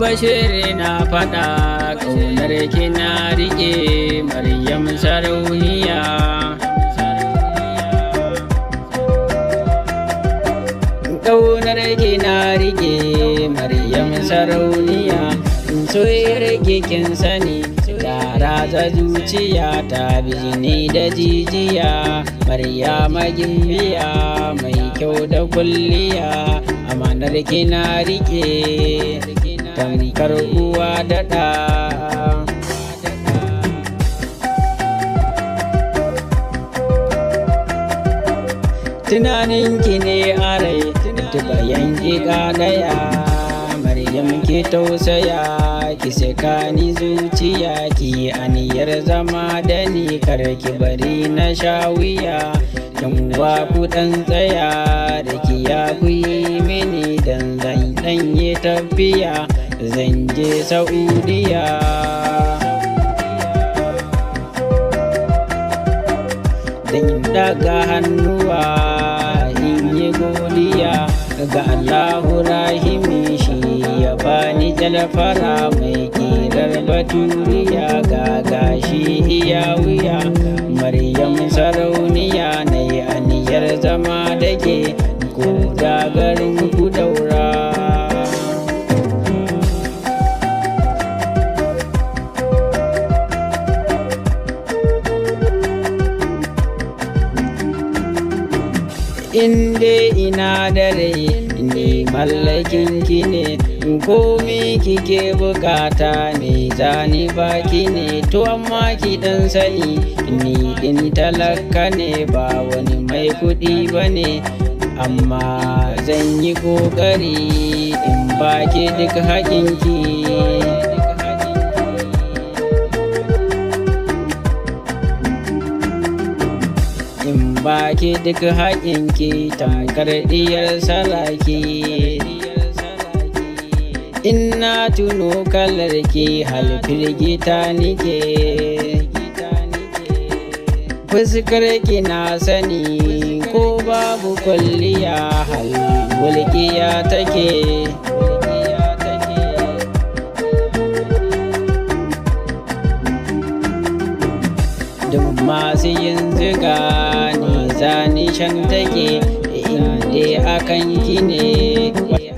Bashir na faɗa ƙaunar kina riƙe Maryam sarauniya. Ƙaunar kina riƙe Maryam sarauniya, soyayyar kin sani ta ratsa zuciya ta bijini da jijiya. Maryama gimbiya mai kyau da kulliya, amanar kina riƙe tamkar uwa da ɗa. Tunaninki ne a rai bayan ƙiƙa ɗaya, Maryam ki tausaya ki saka ni zuciya, ki aniyar zama da ni kar ki bari na sha wuya. Yan uwa ku ɗan tsaya da ki ya ku yi mini dan zan ɗan yi tafiya, zan je Saudiya. Dan daga hannuwa in yi godiya ga Allahu Rahimi, shi ya bani jalfara mai kirar baturiya, ga gashi iya wuya. Maryam sarauniya na yi aniyar zama da ke ko da garin ku Daura. Inde ina da rai ni mallakin ki ne, komi kike bukata ne zani baki ne. To amma ki dan sani ni din talaka ne, ba wani mai kuɗi bane, amma zan yi ƙoƙari in baki duk haƙinki. In baki duk haƙinki tamkar diyar saraki. In na tuno kalarki hal firgita nike, fuskar ki na sani ko babu kwalliya hal walƙiya take. Duk masu yin ziga ni zani shan take, inda akan ki ne.